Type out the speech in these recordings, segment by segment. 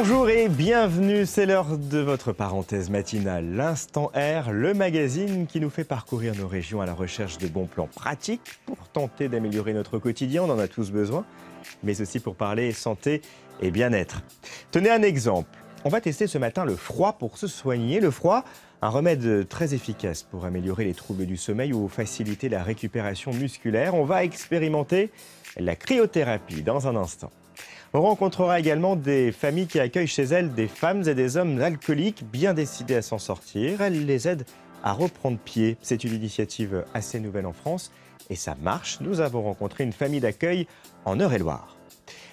Bonjour et bienvenue, c'est l'heure de votre parenthèse matinale, l'Instant R, le magazine qui nous fait parcourir nos régions à la recherche de bons plans pratiques pour tenter d'améliorer notre quotidien, on en a tous besoin, mais aussi pour parler santé et bien-être. Tenez un exemple, on va tester ce matin le froid pour se soigner. Le froid, un remède très efficace pour améliorer les troubles du sommeil ou faciliter la récupération musculaire. On va expérimenter la cryothérapie dans un instant. On rencontrera également des familles qui accueillent chez elles des femmes et des hommes alcooliques bien décidés à s'en sortir. Elles les aident à reprendre pied. C'est une initiative assez nouvelle en France et ça marche. Nous avons rencontré une famille d'accueil en Eure-et-Loire.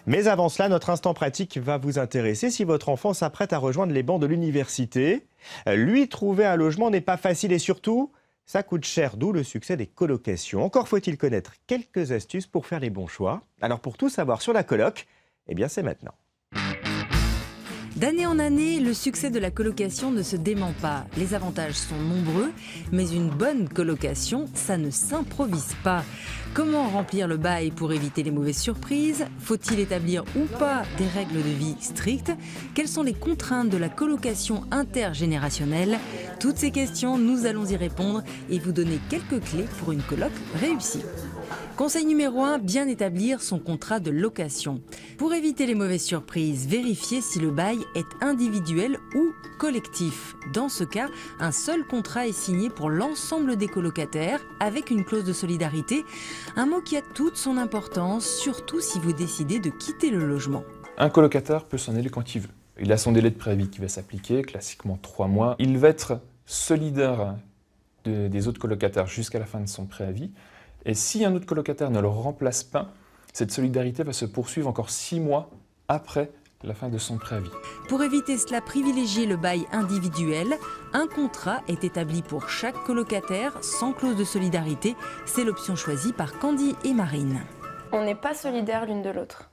Mais avant cela, notre instant pratique va vous intéresser si votre enfant s'apprête à rejoindre les bancs de l'université. Lui, trouver un logement n'est pas facile et surtout, ça coûte cher, d'où le succès des colocations. Encore faut-il connaître quelques astuces pour faire les bons choix. Alors pour tout savoir sur la coloc, eh bien, c'est maintenant. D'année en année, le succès de la colocation ne se dément pas. Les avantages sont nombreux, mais une bonne colocation, ça ne s'improvise pas. Comment remplir le bail pour éviter les mauvaises surprises? Faut-il établir ou pas des règles de vie strictes? Quelles sont les contraintes de la colocation intergénérationnelle? Toutes ces questions, nous allons y répondre et vous donner quelques clés pour une coloc réussie. Conseil numéro 1, bien établir son contrat de location. Pour éviter les mauvaises surprises, vérifiez si le bail est individuel ou collectif. Dans ce cas, un seul contrat est signé pour l'ensemble des colocataires avec une clause de solidarité, un mot qui a toute son importance, surtout si vous décidez de quitter le logement. Un colocataire peut s'en aller quand il veut. Il a son délai de préavis qui va s'appliquer, classiquement 3 mois. Il va être solidaire des autres colocataires jusqu'à la fin de son préavis. Et si un autre colocataire ne le remplace pas, cette solidarité va se poursuivre encore 6 mois après la fin de son préavis. Pour éviter cela, privilégiez le bail individuel. Un contrat est établi pour chaque colocataire sans clause de solidarité. C'est l'option choisie par Candy et Marine. On n'est pas solidaires l'une de l'autre.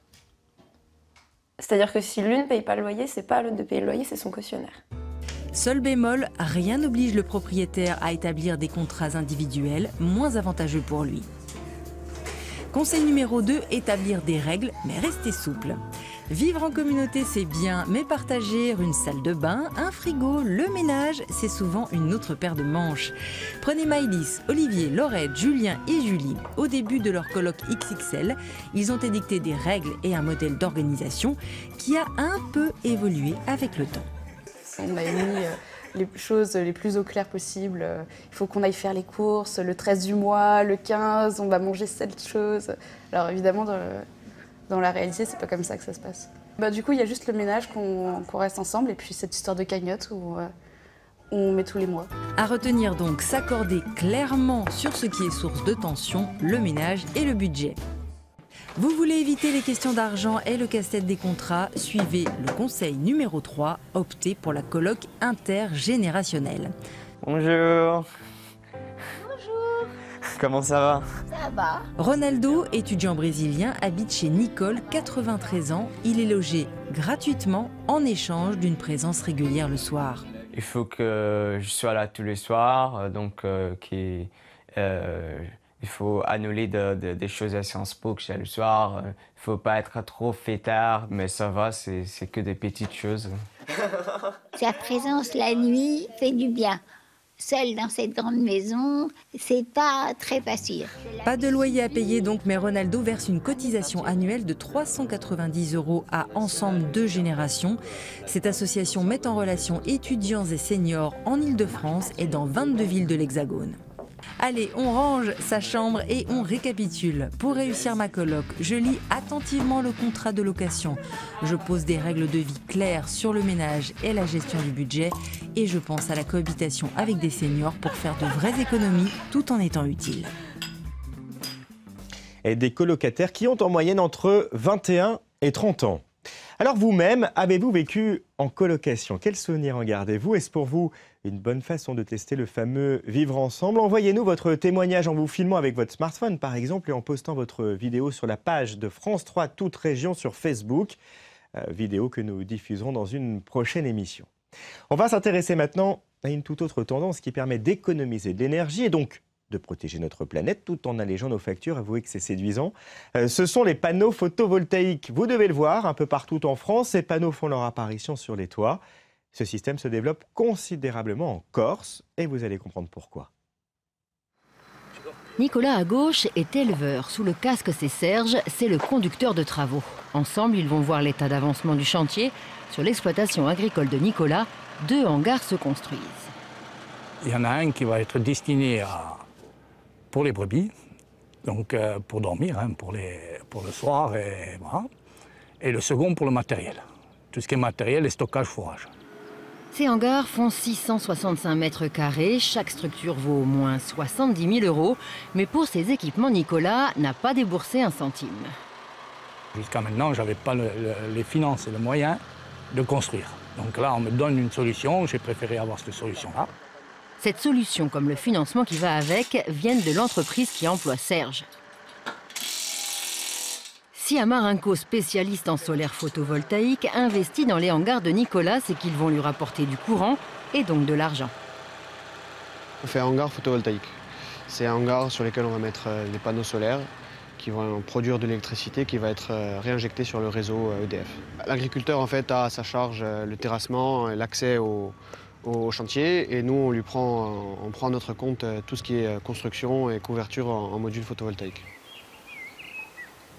C'est-à-dire que si l'une ne paye pas le loyer, c'est pas à l'autre de payer le loyer, c'est son cautionnaire. Seul bémol, rien n'oblige le propriétaire à établir des contrats individuels, moins avantageux pour lui. Conseil numéro 2, établir des règles, mais rester souple. Vivre en communauté, c'est bien, mais partager une salle de bain, un frigo, le ménage, c'est souvent une autre paire de manches. Prenez Maëlys, Olivier, Laurette, Julien et Julie. Au début de leur colloque XXL, ils ont édicté des règles et un modèle d'organisation qui a un peu évolué avec le temps. On a mis les choses les plus au clair possible. Il faut qu'on aille faire les courses le 13 du mois, le 15, on va manger cette chose. Alors évidemment, dans la réalité, c'est pas comme ça que ça se passe. Du coup, il y a juste le ménage qu'on reste ensemble et puis cette histoire de cagnotte où on met tous les mois. À retenir donc, s'accorder clairement sur ce qui est source de tension, le ménage et le budget. Vous voulez éviter les questions d'argent et le casse-tête des contrats, suivez le conseil numéro 3, optez pour la coloc intergénérationnelle. Bonjour. Bonjour. Comment ça va? Ça va. Ronaldo, étudiant brésilien, habite chez Nicole, 93 ans. Il est logé gratuitement en échange d'une présence régulière le soir. Il faut que je sois là tous les soirs, il faut annuler des choses à Sciences Po que j'ai le soir. Il ne faut pas être trop fêtard, mais ça va, c'est que des petites choses. Sa présence la nuit fait du bien. Seul dans cette grande maison, c'est pas très facile. Pas de loyer à payer donc, mais Ronaldo verse une cotisation annuelle de 390 € à Ensemble Deux Générations. Cette association met en relation étudiants et seniors en Île-de-France et dans 22 villes de l'Hexagone. Allez, on range sa chambre et on récapitule. Pour réussir ma coloc, je lis attentivement le contrat de location. Je pose des règles de vie claires sur le ménage et la gestion du budget. Et je pense à la cohabitation avec des seniors pour faire de vraies économies tout en étant utiles. Et des colocataires qui ont en moyenne entre 21 et 30 ans. Alors vous-même, avez-vous vécu en colocation? Quels souvenirs en gardez-vous? Est-ce pour vous une bonne façon de tester le fameux vivre ensemble? Envoyez-nous votre témoignage en vous filmant avec votre smartphone par exemple et en postant votre vidéo sur la page de France 3 Toute Région sur Facebook. Vidéo que nous diffuserons dans une prochaine émission. On va s'intéresser maintenant à une toute autre tendance qui permet d'économiser de l'énergie et donc de protéger notre planète tout en allégeant nos factures. Avouez que c'est séduisant. Ce sont les panneaux photovoltaïques. Vous devez le voir un peu partout en France. Ces panneaux font leur apparition sur les toits. Ce système se développe considérablement en Corse et vous allez comprendre pourquoi. Nicolas à gauche est éleveur. Sous le casque, c'est Serge, c'est le conducteur de travaux. Ensemble, ils vont voir l'état d'avancement du chantier. Sur l'exploitation agricole de Nicolas, 2 hangars se construisent. Il y en a un qui va être destiné pour les brebis, donc pour dormir, hein, pour le soir, et, voilà. Et le second pour le matériel. Tout ce qui est matériel et stockage fourrage. Ces hangars font 665 mètres carrés. Chaque structure vaut au moins 70 000 €. Mais pour ces équipements, Nicolas n'a pas déboursé un centime. Jusqu'à maintenant, je n'avais pas les finances et les moyens de construire. Donc là, on me donne une solution. J'ai préféré avoir cette solution-là. Cette solution, comme le financement qui va avec, viennent de l'entreprise qui emploie Serge. Si Amarenco, spécialiste en solaire photovoltaïque, investit dans les hangars de Nicolas, c'est qu'ils vont lui rapporter du courant et donc de l'argent. On fait un hangar photovoltaïque. C'est un hangar sur lequel on va mettre des panneaux solaires qui vont produire de l'électricité qui va être réinjectée sur le réseau EDF. L'agriculteur en fait a à sa charge le terrassement, l'accès au chantier et nous on prend à notre compte tout ce qui est construction et couverture en module photovoltaïque.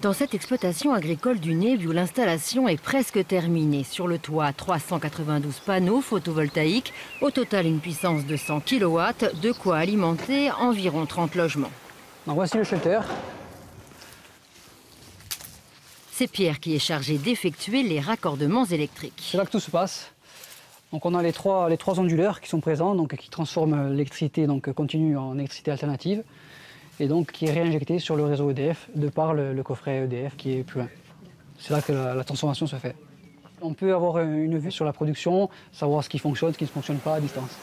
Dans cette exploitation agricole du Nez, où l'installation est presque terminée. Sur le toit, 392 panneaux photovoltaïques. Au total, une puissance de 100 kW, de quoi alimenter environ 30 logements. Donc voici le shelter. C'est Pierre qui est chargé d'effectuer les raccordements électriques. C'est là que tout se passe. Donc on a les trois onduleurs qui sont présents, donc qui transforment l'électricité continue en électricité alternative. Et donc qui est réinjecté sur le réseau EDF de par le coffret EDF qui est plus loin. C'est là que la transformation se fait. On peut avoir une vue sur la production, savoir ce qui fonctionne, ce qui ne fonctionne pas à distance.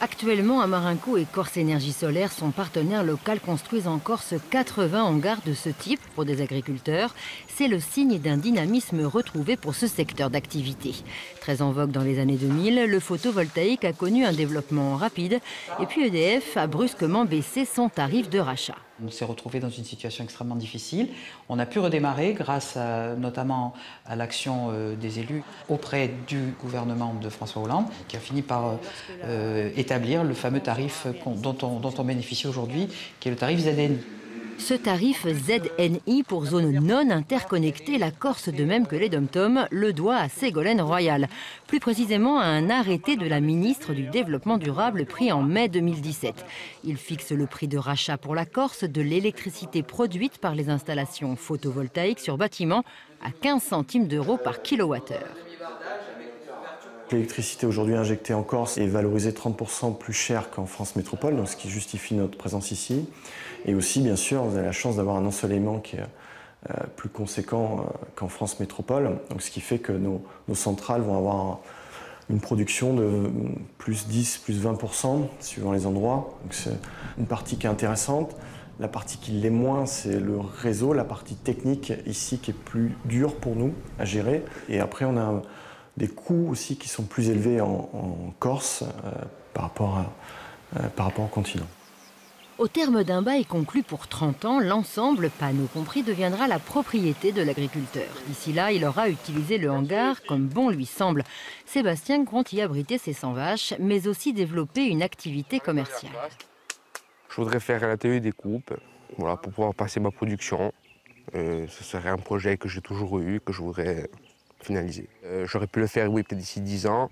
Actuellement, Amarenco et Corse Énergie Solaire, son partenaire local, construisent en Corse 80 hangars de ce type pour des agriculteurs. C'est le signe d'un dynamisme retrouvé pour ce secteur d'activité. Très en vogue dans les années 2000, le photovoltaïque a connu un développement rapide et puis EDF a brusquement baissé son tarif de rachat. On s'est retrouvé dans une situation extrêmement difficile. On a pu redémarrer grâce notamment à l'action des élus auprès du gouvernement de François Hollande, qui a fini par établir le fameux tarif dont on bénéficie aujourd'hui, qui est le tarif ZNI. Ce tarif ZNI pour zone non interconnectée, la Corse, de même que les DOM-TOM, le doit à Ségolène Royal. Plus précisément à un arrêté de la ministre du Développement durable pris en mai 2017. Il fixe le prix de rachat pour la Corse de l'électricité produite par les installations photovoltaïques sur bâtiment à 15 centimes d'euros par kilowattheure. L'électricité aujourd'hui injectée en Corse est valorisée 30% plus cher qu'en France métropole, donc ce qui justifie notre présence ici. Et aussi, bien sûr, vous avez la chance d'avoir un ensoleillement qui est plus conséquent qu'en France métropole, donc ce qui fait que nos centrales vont avoir une production de plus 10, plus 20%, suivant les endroits. Donc c'est une partie qui est intéressante. La partie qui l'est moins, c'est le réseau, la partie technique ici qui est plus dure pour nous à gérer. Et après, on a des coûts aussi qui sont plus élevés en Corse par rapport au continent. Au terme d'un bail conclu pour 30 ans, l'ensemble, panneaux compris, deviendra la propriété de l'agriculteur. D'ici là, il aura utilisé le hangar comme bon lui semble. Sébastien compte y abriter ses 100 vaches, mais aussi développer une activité commerciale. Je voudrais faire la télé des coupes, voilà, pour pouvoir passer ma production. Ce serait un projet que j'ai toujours eu, que je voudrais finaliser. J'aurais pu le faire, oui, peut-être d'ici 10 ans.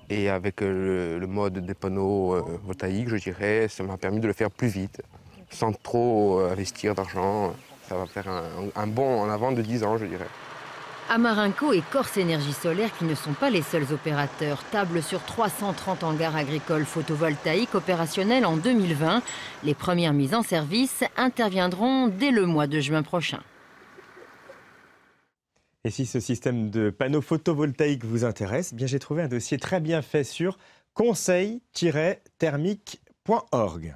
Et avec le mode des panneaux voltaïques, je dirais, ça m'a permis de le faire plus vite, sans trop investir d'argent. Ça va faire un bond en avant de 10 ans, je dirais. Amarenco et Corse Énergie Solaire, qui ne sont pas les seuls opérateurs, tablent sur 330 hangars agricoles photovoltaïques opérationnels en 2020. Les premières mises en service interviendront dès le mois de juin prochain. Et si ce système de panneaux photovoltaïques vous intéresse, eh bien j'ai trouvé un dossier très bien fait sur conseil-thermique.org.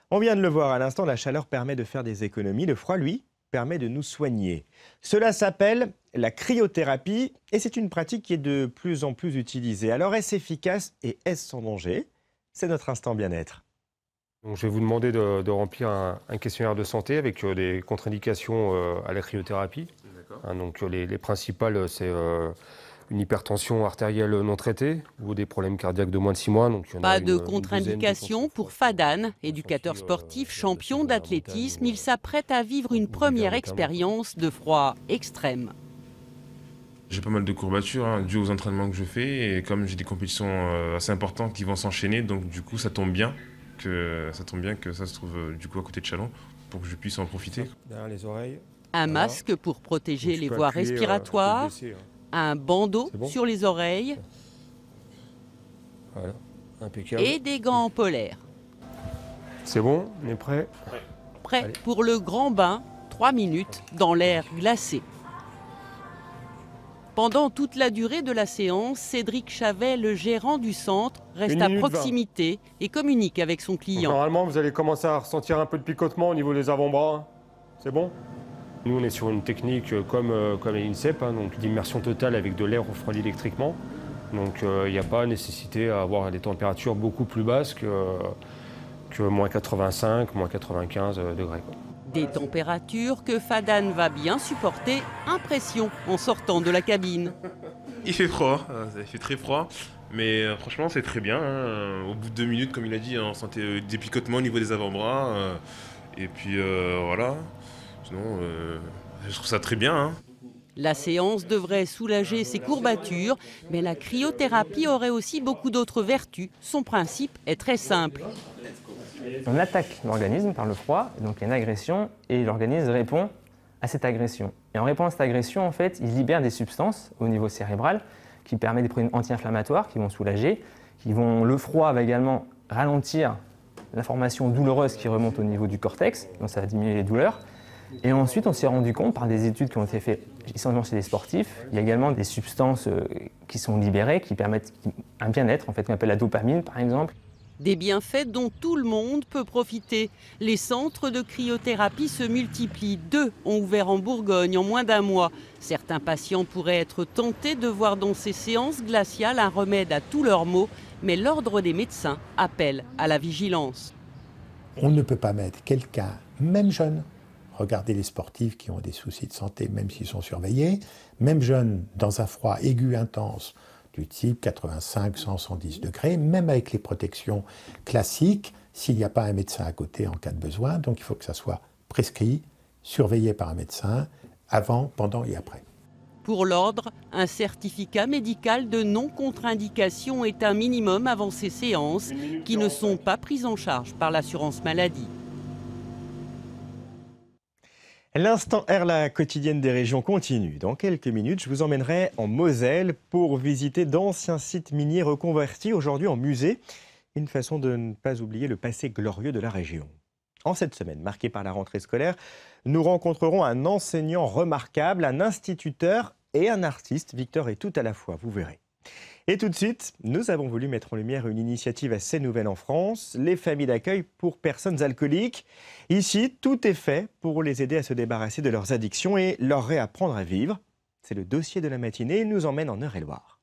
On vient de le voir à l'instant, la chaleur permet de faire des économies. Le froid, lui, permet de nous soigner. Cela s'appelle la cryothérapie et c'est une pratique qui est de plus en plus utilisée. Alors est-ce efficace et est-ce sans danger? C'est notre instant bien-être. Donc, je vais vous demander de remplir un questionnaire de santé avec des contre-indications à la cryothérapie. Donc, les principales, c'est une hypertension artérielle non traitée ou des problèmes cardiaques de moins de 6 mois. Donc, pas de contre-indication pour Fadan, éducateur sportif, champion d'athlétisme. Il s'apprête à vivre une première expérience de froid extrême. J'ai pas mal de courbatures dues aux entraînements que je fais et comme j'ai des compétitions assez importantes qui vont s'enchaîner, donc du coup ça tombe bien que ça se trouve du coup à côté de Châlons pour que je puisse en profiter. Derrière les oreilles. Un masque pour protéger les voies respiratoires, un bandeau sur les oreilles voilà. Impeccable. Et des gants polaires. C'est bon, on est prêt. Prêt Allez. pour le grand bain, 3 minutes dans l'air glacé. Pendant toute la durée de la séance, Cédric Chavet, le gérant du centre, reste à proximité et communique avec son client. Donc, normalement, vous allez commencer à ressentir un peu de picotement au niveau des avant-bras. C'est bon? Nous, on est sur une technique comme l'INSEP, donc d'immersion totale avec de l'air refroidi électriquement. Donc, il n'y a pas nécessité à avoir des températures beaucoup plus basses que moins 85, moins 95 degrés. Des températures que Fadan va bien supporter, impression en sortant de la cabine. Il fait froid, il fait très froid, mais franchement c'est très bien. Au bout de 2 minutes, comme il a dit, on sentait des picotements au niveau des avant-bras. Et puis voilà, sinon je trouve ça très bien. La séance devrait soulager ses courbatures, mais la cryothérapie aurait aussi beaucoup d'autres vertus. Son principe est très simple. On attaque l'organisme par le froid, donc il y a une agression, et l'organisme répond à cette agression. Et en répondant à cette agression, en fait, il libère des substances au niveau cérébral qui permettent des produits anti-inflammatoires qui vont soulager. Le froid va également ralentir l'information douloureuse qui remonte au niveau du cortex, donc ça va diminuer les douleurs. Et ensuite, on s'est rendu compte par des études qui ont été faites essentiellement chez les sportifs, il y a également des substances qui sont libérées, qui permettent un bien-être, en fait, qu'on appelle la dopamine par exemple. Des bienfaits dont tout le monde peut profiter. Les centres de cryothérapie se multiplient. 2 ont ouvert en Bourgogne en moins d'1 mois. Certains patients pourraient être tentés de voir dans ces séances glaciales un remède à tous leurs maux, mais l'ordre des médecins appelle à la vigilance. On ne peut pas mettre quelqu'un, même jeune, regardez les sportifs qui ont des soucis de santé, même s'ils sont surveillés, même jeune, dans un froid aigu intense, du type 85, 100, 110 degrés, même avec les protections classiques, s'il n'y a pas un médecin à côté en cas de besoin. Donc il faut que ça soit prescrit, surveillé par un médecin, avant, pendant et après. Pour l'ordre, un certificat médical de non-contre-indication est un minimum avant ces séances qui ne sont pas prises en charge par l'assurance maladie. L'instant R, la quotidienne des régions continue. Dans quelques minutes, je vous emmènerai en Moselle pour visiter d'anciens sites miniers reconvertis aujourd'hui en musée. Une façon de ne pas oublier le passé glorieux de la région. En cette semaine, marquée par la rentrée scolaire, nous rencontrerons un enseignant remarquable, un instituteur et un artiste. Victor est tout à la fois, vous verrez. Et tout de suite, nous avons voulu mettre en lumière une initiative assez nouvelle en France, les familles d'accueil pour personnes alcooliques. Ici, tout est fait pour les aider à se débarrasser de leurs addictions et leur réapprendre à vivre. C'est le dossier de la matinée, il nous emmène en Eure-et-Loire.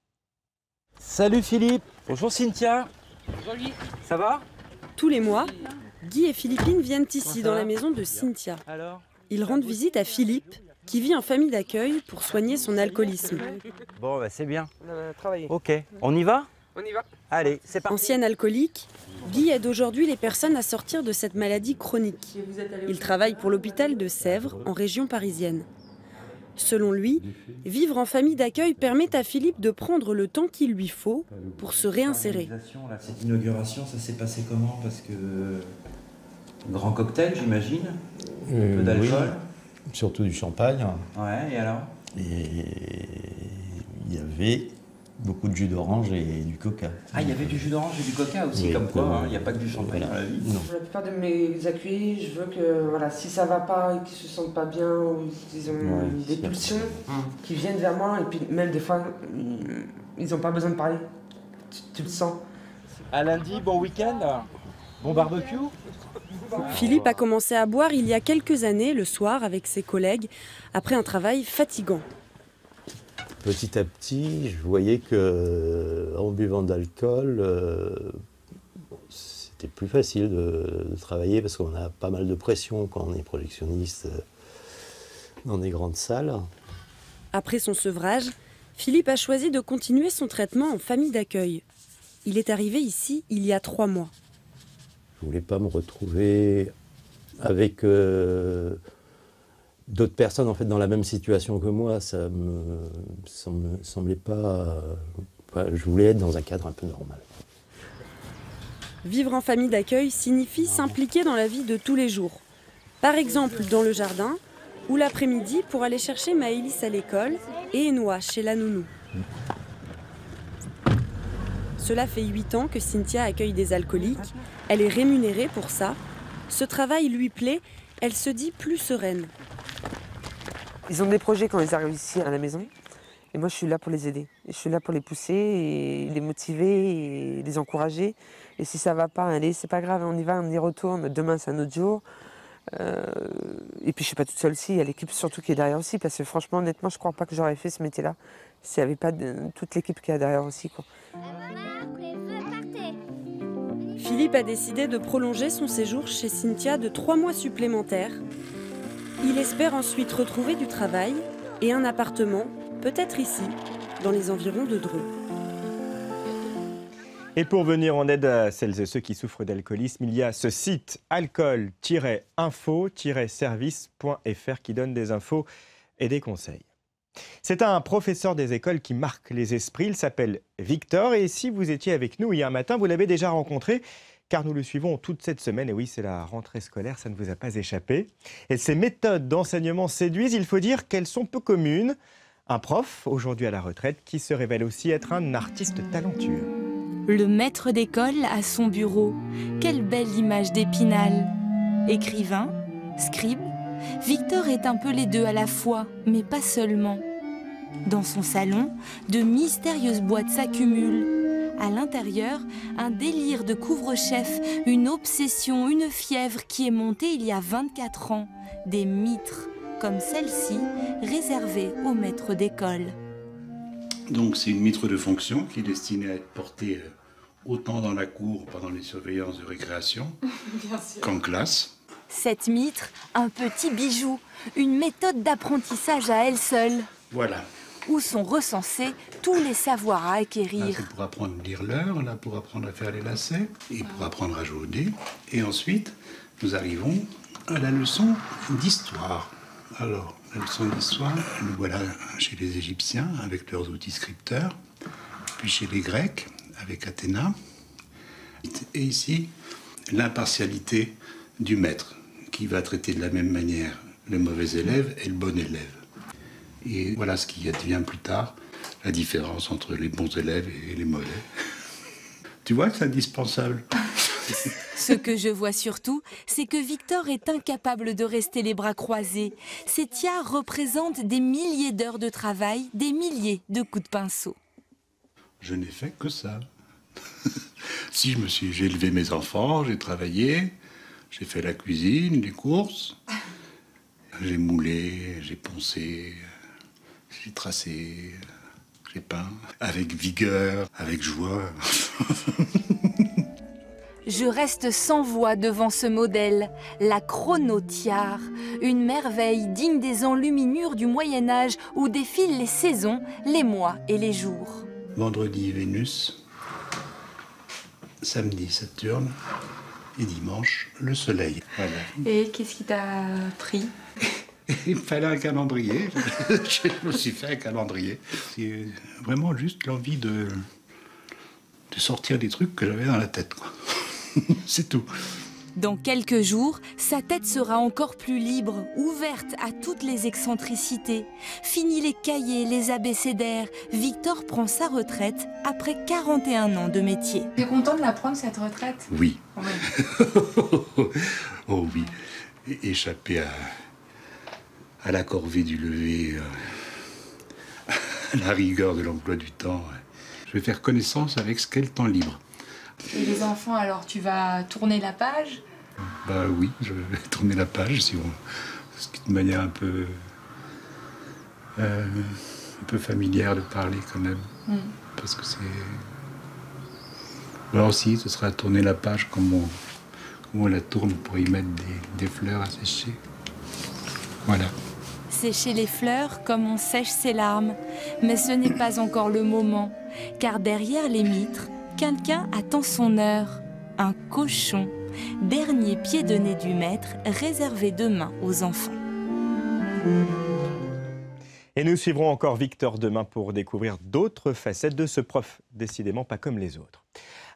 Salut Philippe. Bonjour Cynthia. Bonjour Guy. Ça va? Tous les mois, Guy et Philippine viennent ici dans la maison de Cynthia. Ils rendent visite à Philippe, qui vit en famille d'accueil pour soigner son alcoolisme. Bon, bah, c'est bien. Ok, on y va? On y va. Allez, c'est parti. Ancien alcoolique, Guy aide aujourd'hui les personnes à sortir de cette maladie chronique. Il travaille pour l'hôpital de Sèvres, en région parisienne. Selon lui, vivre en famille d'accueil permet à Philippe de prendre le temps qu'il lui faut pour se réinsérer. Cette inauguration, ça s'est passé comment? Parce que grand cocktail, j'imagine, un peu d'alcool. Oui, surtout du champagne. Ouais, et alors? Et il y avait beaucoup de jus d'orange et du coca. Ah, il y avait du jus d'orange et du coca aussi, oui, comme quoi, il n'y a pas que du champagne dans la vie. Non. Pour la plupart de mes accueillis, je veux que voilà, si ça va pas et qu'ils se sentent pas bien ou qu'ils ont des pulsions, qu'ils viennent vers moi et puis même des fois, ils n'ont pas besoin de parler. Tu le sens. À lundi, bon week-end, bon barbecue. Philippe a commencé à boire il y a quelques années, le soir, avec ses collègues, après un travail fatigant. Petit à petit, je voyais qu'en buvant de l'alcool, c'était plus facile de travailler parce qu'on a pas mal de pression quand on est projectionniste dans des grandes salles. Après son sevrage, Philippe a choisi de continuer son traitement en famille d'accueil. Il est arrivé ici il y a 3 mois. Je ne voulais pas me retrouver avec d'autres personnes en fait, dans la même situation que moi. Ça me semblait pas... je voulais être dans un cadre un peu normal. Vivre en famille d'accueil signifie s'impliquer dans la vie de tous les jours. Par exemple dans le jardin, ou l'après-midi pour aller chercher Maëlys à l'école et Enoa chez la nounou. Cela fait 8 ans que Cynthia accueille des alcooliques. Elle est rémunérée pour ça. Ce travail lui plaît, elle se dit plus sereine. Ils ont des projets quand ils arrivent ici à la maison. Et moi, je suis là pour les aider. Je suis là pour les pousser, et les motiver, et les encourager. Et si ça ne va pas, allez, c'est pas grave, on y va, on y retourne. Demain, c'est un autre jour. Et puis, je ne suis pas toute seule aussi. Il y a l'équipe surtout qui est derrière aussi. Parce que franchement, honnêtement, je ne crois pas que j'aurais fait ce métier-là s'il n'y avait pas toute l'équipe qui est derrière aussi, quoi. Philippe a décidé de prolonger son séjour chez Cynthia de 3 mois supplémentaires. Il espère ensuite retrouver du travail et un appartement, peut-être ici, dans les environs de Dreux. Et pour venir en aide à celles et ceux qui souffrent d'alcoolisme, il y a ce site alcool-info-service.fr qui donne des infos et des conseils. C'est un professeur des écoles qui marque les esprits, il s'appelle Victor et si vous étiez avec nous hier matin, vous l'avez déjà rencontré car nous le suivons toute cette semaine et oui, c'est la rentrée scolaire, ça ne vous a pas échappé. Et ces méthodes d'enseignement séduisent, il faut dire qu'elles sont peu communes. Un prof, aujourd'hui à la retraite, qui se révèle aussi être un artiste talentueux. Le maître d'école à son bureau, quelle belle image d'Épinal. Écrivain, scribe, Victor est un peu les deux à la fois, mais pas seulement. Dans son salon, de mystérieuses boîtes s'accumulent. À l'intérieur, un délire de couvre-chef, une obsession, une fièvre qui est montée il y a 24 ans. Des mitres, comme celle-ci, réservée aux maîtres d'école. Donc c'est une mitre de fonction qui est destinée à être portée autant dans la cour pendant les surveillances de récréation qu'en classe. Cette mitre, un petit bijou, une méthode d'apprentissage à elle seule. Voilà. Où sont recensés tous les savoirs à acquérir. Là, c'est pour apprendre à lire l'heure, là pour apprendre à faire les lacets et pour apprendre à jouer au dé. Et ensuite, nous arrivons à la leçon d'histoire. Alors, la leçon d'histoire, nous voilà chez les Égyptiens avec leurs outils scripteurs, puis chez les Grecs avec Athéna. Et ici, l'impartialité du maître, qui va traiter de la même manière le mauvais élève et le bon élève. Et voilà ce qui advient plus tard, la différence entre les bons élèves et les mauvais. Tu vois que c'est indispensable. Ce que je vois surtout, c'est que Victor est incapable de rester les bras croisés. Ces tiares représentent des milliers d'heures de travail, des milliers de coups de pinceau. Je n'ai fait que ça. Si, j'ai élevé mes enfants, j'ai travaillé, j'ai fait la cuisine, les courses, j'ai moulé, j'ai poncé, j'ai tracé, j'ai peint, avec vigueur, avec joie. Je reste sans voix devant ce modèle, la chronotiare, une merveille digne des enluminures du Moyen-Âge où défilent les saisons, les mois et les jours. Vendredi, Vénus, samedi, Saturne et dimanche, le Soleil. Voilà. Et qu'est-ce qui t'a pris ? Il me fallait un calendrier. Je me suis fait un calendrier. C'est vraiment juste l'envie de sortir des trucs que j'avais dans la tête, quoi. C'est tout. Dans quelques jours, sa tête sera encore plus libre, ouverte à toutes les excentricités. Fini les cahiers, les abécédaires. Victor prend sa retraite après 41 ans de métier. Tu es content de la prendre, cette retraite ? Oui. Ouais. Oh oui. Échapper à la corvée du lever, à la rigueur de l'emploi du temps. Je vais faire connaissance avec ce qu'est le temps libre. Et les enfants, alors, tu vas tourner la page ? Bah oui, je vais tourner la page, de manière un peu familière de parler quand même. Parce que Alors si, ce sera tourner la page comme on la tourne pour y mettre des fleurs à sécher. Voilà. Sécher les fleurs comme on sèche ses larmes. Mais ce n'est pas encore le moment, car derrière les mitres, quelqu'un attend son heure. Un cochon, dernier pied de nez du maître, réservé demain aux enfants. Et nous suivrons encore Victor demain pour découvrir d'autres facettes de ce prof, décidément pas comme les autres.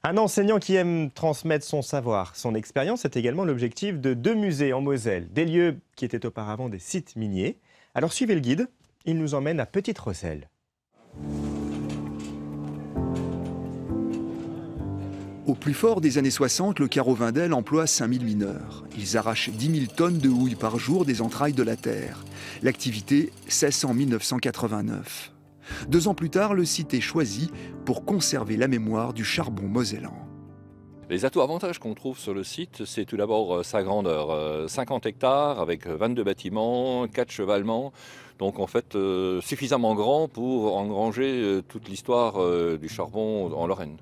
Un enseignant qui aime transmettre son savoir, son expérience, est également l'objectif de 2 musées en Moselle, des lieux qui étaient auparavant des sites miniers. Alors suivez le guide, il nous emmène à Petite-Rosselle. Au plus fort des années 60, le carreau Wendel emploie 5000 mineurs. Ils arrachent 10 000 tonnes de houille par jour des entrailles de la terre. L'activité cesse en 1989. 2 ans plus tard, le site est choisi pour conserver la mémoire du charbon mosellan. Les atouts avantages qu'on trouve sur le site, c'est tout d'abord sa grandeur. 50 hectares avec 22 bâtiments, 4 chevalements. Donc en fait, suffisamment grand pour engranger toute l'histoire du charbon en Lorraine.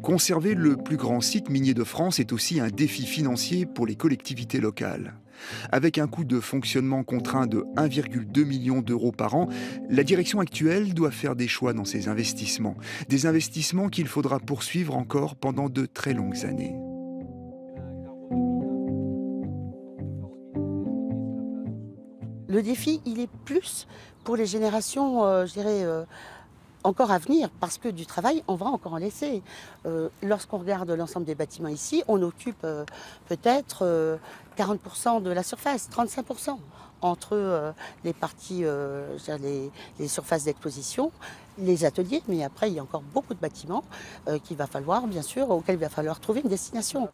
Conserver le plus grand site minier de France est aussi un défi financier pour les collectivités locales. Avec un coût de fonctionnement contraint de 1,2 million d'euros par an, la direction actuelle doit faire des choix dans ses investissements. Des investissements qu'il faudra poursuivre encore pendant de très longues années. Le défi, il est plus pour les générations, je dirais, encore à venir, parce que du travail, on va encore en laisser. Lorsqu'on regarde l'ensemble des bâtiments ici, on occupe peut-être 40% de la surface, 35% entre les parties, les surfaces d'exposition, les ateliers, mais après, il y a encore beaucoup de bâtiments qu'il va falloir, bien sûr, auxquels il va falloir trouver une destination.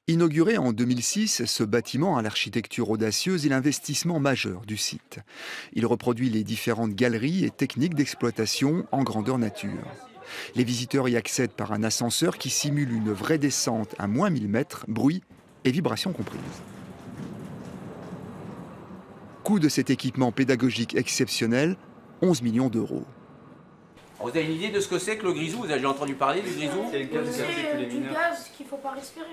Inauguré en 2006, ce bâtiment à l'architecture audacieuse est l'investissement majeur du site. Il reproduit les différentes galeries et techniques d'exploitation en grandeur nature. Les visiteurs y accèdent par un ascenseur qui simule une vraie descente à moins 1000 mètres, bruit et vibrations comprises. Coût de cet équipement pédagogique exceptionnel, 11 millions d'euros. Vous avez une idée de ce que c'est que le grisou? Vous avez déjà entendu parler du grisou? C'est du gaz qu'il ne faut pas respirer.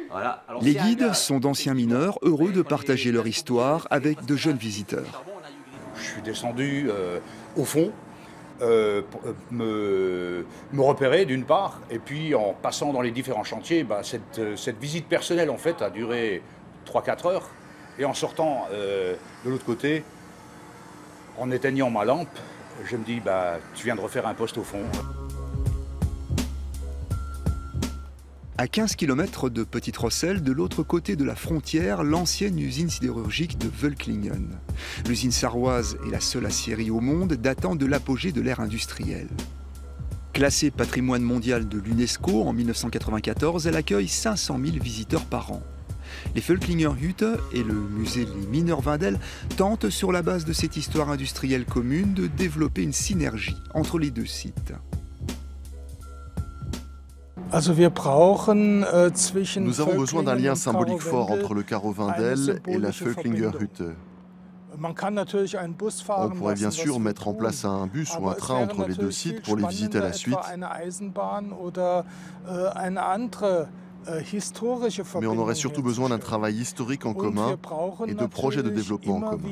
Voilà. Alors, les guides sont d'anciens mineurs, heureux de partager leur histoire avec de jeunes visiteurs. Je suis descendu au fond, me repérer d'une part, et puis en passant dans les différents chantiers, cette visite personnelle en fait a duré 3-4 heures. Et en sortant de l'autre côté, en éteignant ma lampe, je me dis, tu viens de refaire un poste au fond. À 15 km de Petite-Rosselle, de l'autre côté de la frontière, l'ancienne usine sidérurgique de Völklingen. L'usine sarroise est la seule aciérie au monde datant de l'apogée de l'ère industrielle. Classée patrimoine mondial de l'UNESCO en 1994, elle accueille 500 000 visiteurs par an. Les Völklinger Hütte et le musée Les Mineurs Wendel tentent, sur la base de cette histoire industrielle commune, de développer une synergie entre les 2 sites. Nous avons besoin d'un lien symbolique fort entre le carreau Wendel et la Völklinger Hütte. On pourrait bien sûr mettre en place un bus ou un train entre les 2 sites pour les visiter à la suite. Mais on aurait surtout besoin d'un travail historique en commun et de projets de développement en commun.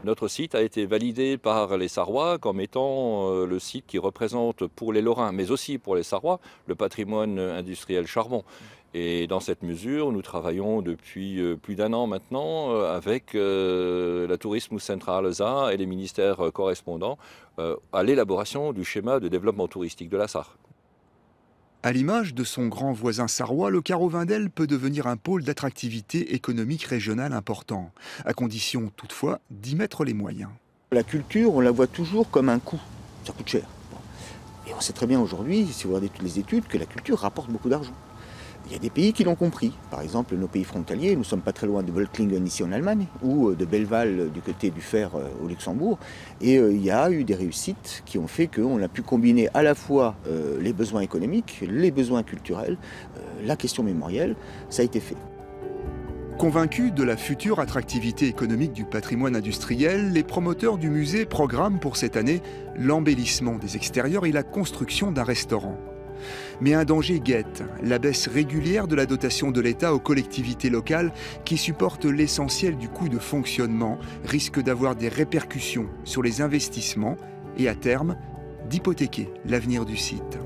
Notre site a été validé par les Sarrois comme étant le site qui représente pour les Lorrains, mais aussi pour les Sarrois, le patrimoine industriel charbon. Et dans cette mesure, nous travaillons depuis plus d'1 an maintenant avec la Tourismuszentrale et les ministères correspondants à l'élaboration du schéma de développement touristique de la Sarre. À l'image de son grand voisin sarrois, le carreau Wendel peut devenir un pôle d'attractivité économique régionale important, à condition toutefois d'y mettre les moyens. La culture, on la voit toujours comme un coût, ça coûte cher. Et on sait très bien aujourd'hui, si vous regardez toutes les études, que la culture rapporte beaucoup d'argent. Il y a des pays qui l'ont compris. Par exemple, nos pays frontaliers, nous ne sommes pas très loin de Völklingen ici en Allemagne, ou de Belval du côté du Fer au Luxembourg. Et il y a eu des réussites qui ont fait qu'on a pu combiner à la fois les besoins économiques, les besoins culturels, la question mémorielle. Ça a été fait. Convaincus de la future attractivité économique du patrimoine industriel, les promoteurs du musée programment pour cette année l'embellissement des extérieurs et la construction d'un restaurant. Mais un danger guette, la baisse régulière de la dotation de l'État aux collectivités locales qui supportent l'essentiel du coût de fonctionnement risque d'avoir des répercussions sur les investissements et à terme d'hypothéquer l'avenir du site.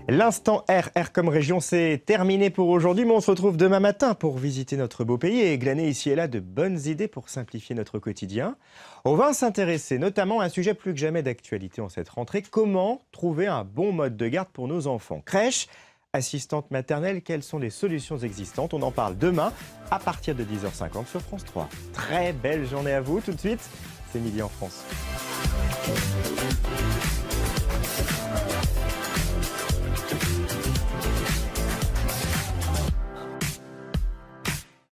L'instant R comme région, c'est terminé pour aujourd'hui, mais on se retrouve demain matin pour visiter notre beau pays et glaner ici et là de bonnes idées pour simplifier notre quotidien. On va s'intéresser notamment à un sujet plus que jamais d'actualité en cette rentrée, comment trouver un bon mode de garde pour nos enfants. Crèche, assistante maternelle, quelles sont les solutions existantes? On en parle demain à partir de 10h50 sur France 3. Très belle journée à vous, tout de suite, c'est Midi en France.